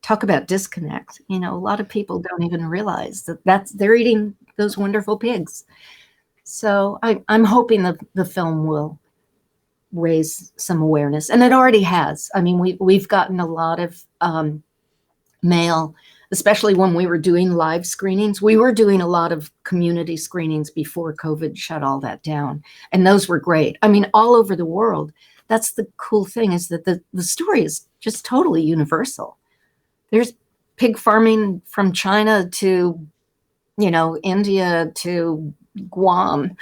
Talk about disconnect. A lot of people don't even realize that they're eating those wonderful pigs. So I'm hoping the film will raise some awareness, and it already has. I mean, we've gotten a lot of mail, especially when we were doing live screenings. We were doing a lot of community screenings before COVID shut all that down, and those were great. I mean, all over the world. That's the cool thing, is that the story is just totally universal. There's pig farming from China to, India to Guam.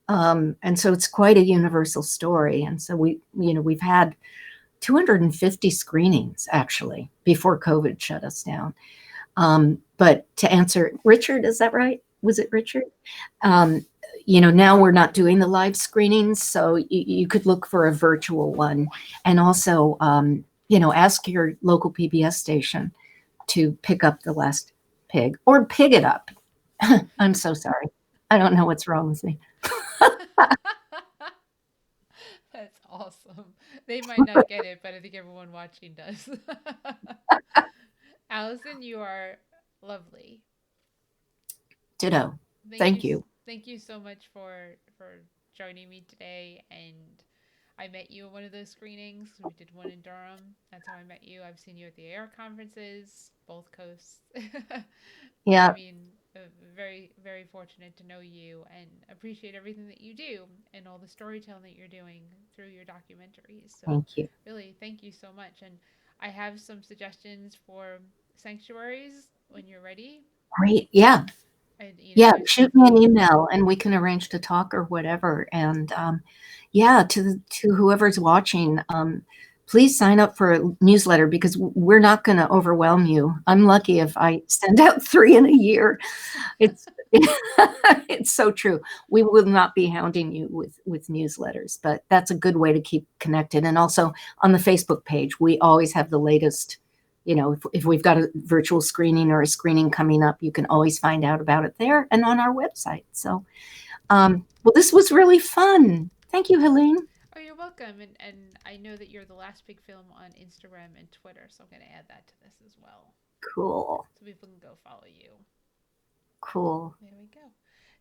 And so it's quite a universal story. And so we've had 250 screenings actually before COVID shut us down. But to answer, Richard, is that right? Was it Richard? Now we're not doing the live screenings, so you could look for a virtual one. And also, ask your local PBS station to pick up The Last Pig, or pig it up. I'm so sorry. I don't know what's wrong with me. That's awesome. They might not get it, but I think everyone watching does. Allison, you are lovely. Ditto. Thank you. Thank you so much for joining me today. And I met you at one of those screenings. We did one in Durham. That's how I met you. I've seen you at the AR conferences, both coasts. I Yeah. mean, very, very fortunate to know you and appreciate everything that you do and all the storytelling that you're doing through your documentaries. So, Thank you. really, thank you so much. And I have some suggestions for sanctuaries when you're ready. Great. Yeah. And, Yeah. there's Shoot me an email and we can arrange to talk or whatever. And yeah, to whoever's watching, please sign up for a newsletter, because we're not going to overwhelm you. I'm lucky if I send out 3 in a year. It's it's so true. We will not be hounding you with newsletters, but that's a good way to keep connected. And also on the Facebook page, we always have the latest. If we've got a virtual screening or a screening coming up, you can always find out about it there and on our website. So, well, this was really fun. Thank you, Helene. Oh, you're welcome. And I know that you're the last big film on Instagram and Twitter, so I'm going to add that to this as well. Cool. So people can go follow you. Cool. There we go.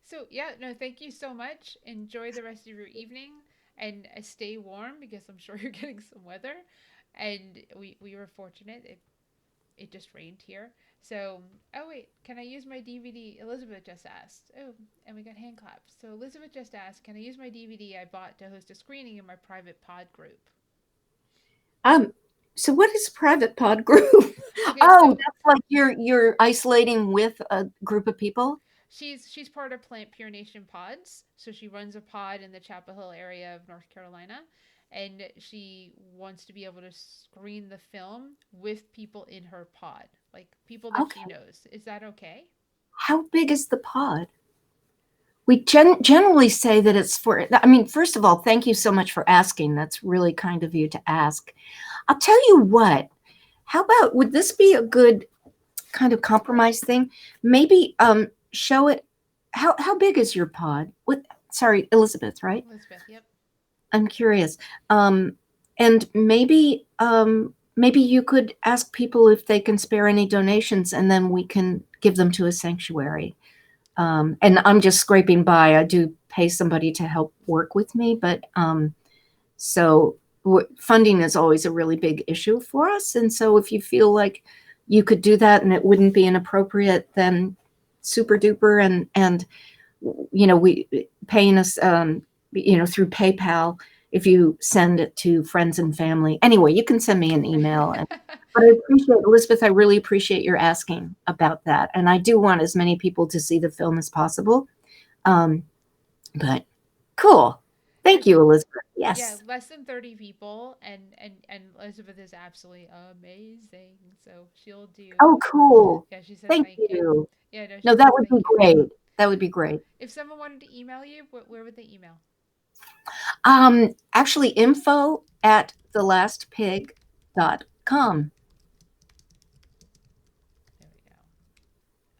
So, yeah, no, thank you so much. Enjoy the rest of your evening and stay warm, because I'm sure you're getting some weather. And we were fortunate. It just rained here. So, oh, wait, can I use my DVD? Elizabeth just asked. Oh, and we got hand claps. So, Elizabeth just asked, can I use my DVD I bought to host a screening in my private pod group? Um, so what is a private pod group? Okay, Oh, so that's like you're isolating with a group of people? she's part of Plant Pure Nation Pods. So she runs a pod in the Chapel Hill area of North Carolina, and she wants to be able to screen the film with people in her pod, like people that she Okay. knows. Is that okay? How big is the pod? We generally say that it's for, I mean, first of all, thank you so much for asking. That's really kind of you to ask. I'll tell you what, how about, would this be a good kind of compromise thing? Maybe show it, how big is your pod? What, sorry, Elizabeth, right? Elizabeth, yep. I'm curious. Um, and maybe you could ask people if they can spare any donations, and then we can give them to a sanctuary. And I'm just scraping by. I do pay somebody to help work with me, but so funding is always a really big issue for us. And so if you feel like you could do that and it wouldn't be inappropriate, then super duper. And we paying us through PayPal if you send it to friends and family. Anyway, you can send me an email. But I appreciate, Elizabeth, I really appreciate your asking about that. And I do want as many people to see the film as possible. Um, but cool. Yeah, Thank you, Elizabeth. yeah, Yes. less than 30 people, and Elizabeth is absolutely amazing. So she'll do. Oh, cool. Yeah, she said Thank thank you. you. Yeah, no, she No, says that would be thank you. great. That would be great. If someone wanted to email you, where would they email? Actually, info@thelastpig.com. There we go.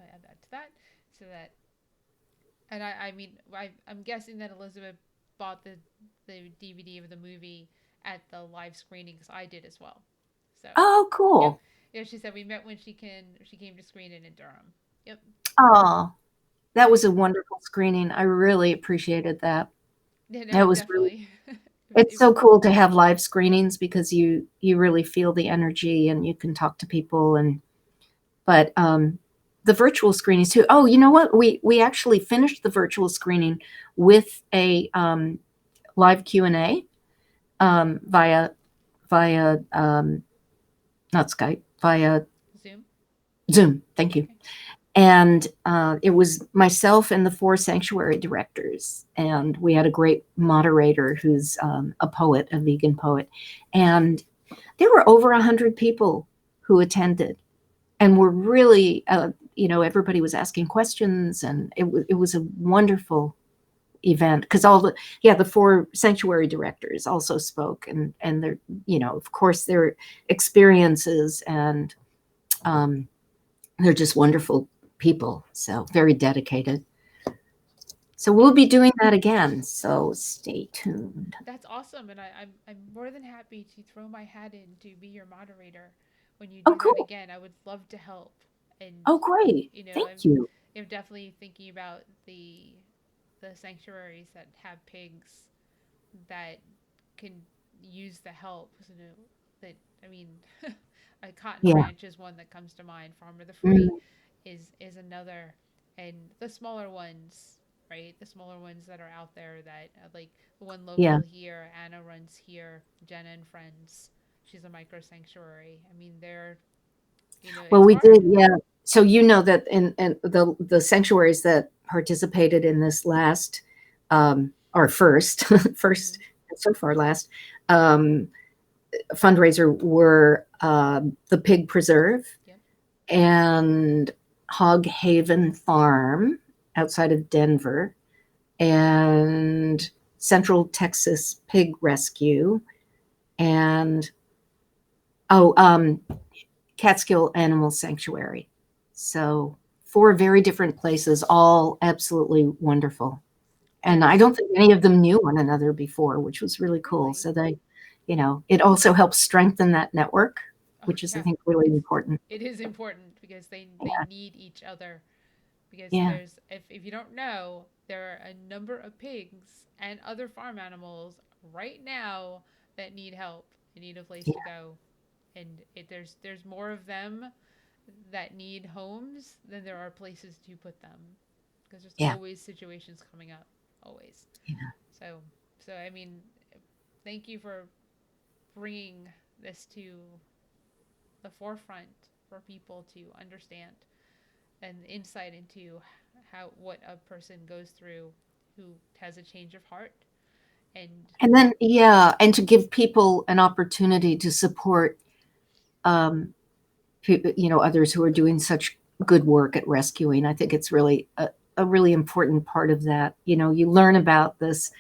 I add that to that, so that, and I mean, I'm guessing that Elizabeth bought the DVD of the movie at the live screenings I did as well. So, Oh, yep. cool. Yeah, she said we met when she came to screen it in Durham. Yep. Oh, that Yep. was a wonderful screening. I really appreciated that. Yeah, no, That was really, definitely. it's It- so cool to have live screenings because you really feel the energy and you can talk to people. And but the virtual screenings too. Oh, you know what? We actually finished the virtual screening with a live Q&A via not Skype, via Zoom. Zoom. Thank you. Okay. And it was myself and the four sanctuary directors, and we had a great moderator who's a poet, a vegan poet, and there were over 100 people who attended, and were really, everybody was asking questions, and it was a wonderful event because the four sanctuary directors also spoke, and their, of course, their experiences, and um, they're just wonderful people, so very dedicated. So we'll be doing that again, so stay tuned. That's awesome, and I'm more than happy to throw my hat in to be your moderator when you Oh, do that cool. again. I would love to help, and Oh, great. Thank you. I'm definitely thinking about the sanctuaries that have pigs that can use the help. You know, that I mean, a cotton Yeah. ranch is one that comes to mind. Farmer the Free Mm, is another, and the smaller ones, right? The smaller ones that are out there that like the one yeah. local here, Anna runs here, Jenna and Friends. She's a micro sanctuary. I mean, they're Well, it's we hard. did, yeah. So you know that in the sanctuaries that participated in this last, or first, first, Mm-hmm. and so far last, um, fundraiser were the Pig Preserve Yep. and Hog Haven Farm outside of Denver, and Central Texas Pig Rescue, and oh, Catskill Animal Sanctuary. So four very different places, all absolutely wonderful. And I Yes. don't think any of them knew one another before, which was really cool. Really. So it also helps strengthen that network, Oh which is, I yeah. think, really It's important. it is important because they Yeah. need each other, because Yeah. there's if you don't know, there are a number of pigs and other farm animals right now that need help and need a place Yeah. to go, and there's more of them that need homes than there are places to put them, because there's Yeah. always situations coming up, always. Yeah. So I mean, thank you for bringing this to the forefront for people to understand and insight into how what a person goes through who has a change of heart. And And then, yeah, and to give people an opportunity to support, um, others who are doing such good work at rescuing. I think it's really a really important part of that. You learn about this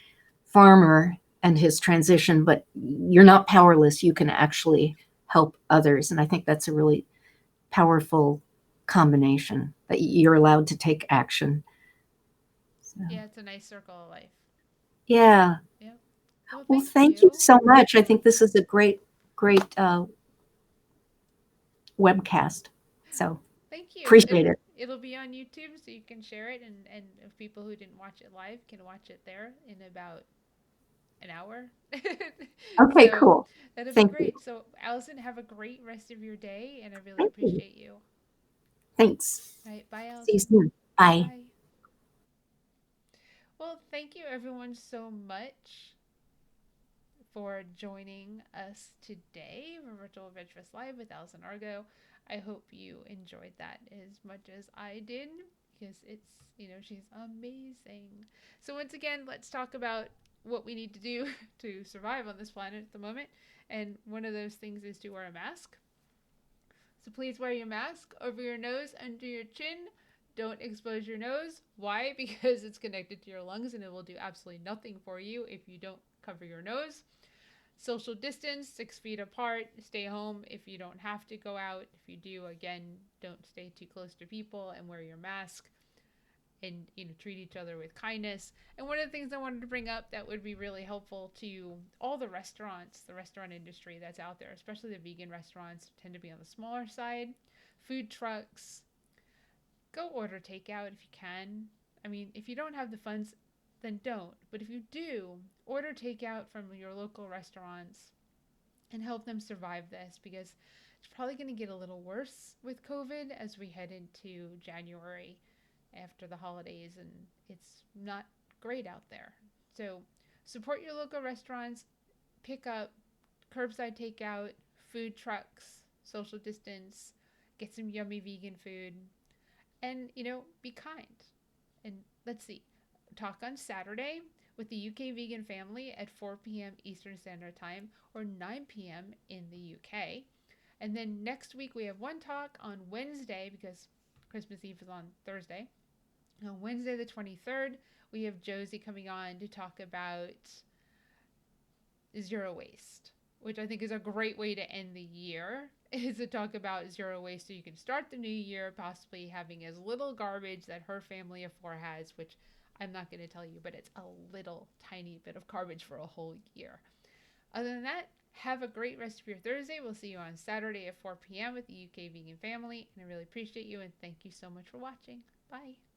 farmer and his transition, but you're not powerless. You can actually help others. And I think that's a really powerful combination that you're allowed to take action. So, yeah, it's a nice circle of life. yeah. Yeah. Well, Well, thank thank you you. so much. I think this is a great, great webcast. So Thank you. appreciate it. It'll be on YouTube, so you can share it, and if people who didn't watch it live can watch it there in about an hour. Okay, So cool. that'll be Thank you. great. So, Allison, have a great rest of your day, and I really Thank you. appreciate you. Thanks. All right. Bye, See you Allison. soon. Bye. Bye. Well, thank you everyone so much for joining us today for Virtual Adventurous Live with Allison Argo. I hope you enjoyed that as much as I did because she's amazing. So, once again, let's talk about what we need to do to survive on this planet at the moment. And one of those things is to wear a mask. So, please wear your mask over your nose, under your chin. Don't expose your nose. Why? Because it's connected to your lungs and it will do absolutely nothing for you if you don't cover your nose. Social distance, 6 feet apart. Stay home if you don't have to go out. If you do, again, don't stay too close to people and wear your mask. And treat each other with kindness. And one of the things I wanted to bring up that would be really helpful to all the restaurants, the restaurant industry that's out there, especially the vegan restaurants, tend to be on the smaller side. Food trucks, go order takeout if you can. I mean, if you don't have the funds, then don't. But if you do, order takeout from your local restaurants and help them survive this because it's probably going to get a little worse with COVID as we head into January after the holidays, and it's not great out there. So support your local restaurants, pick up curbside takeout, food trucks, social distance, get some yummy vegan food, and be kind. And let's see, talk on Saturday with the UK vegan family at 4 p.m. Eastern Standard Time or 9 p.m. in the UK. And then next week we have one talk on Wednesday because Christmas Eve is on Thursday. On Wednesday the 23rd, we have Josie coming on to talk about zero waste, which I think is a great way to end the year, is to talk about zero waste so you can start the new year possibly having as little garbage that her family of four has, which I'm not going to tell you, but it's a little tiny bit of garbage for a whole year. Other than that, have a great rest of your Thursday. We'll see you on Saturday at 4 p.m. with the UK Vegan Family, and I really appreciate you and thank you so much for watching. Bye.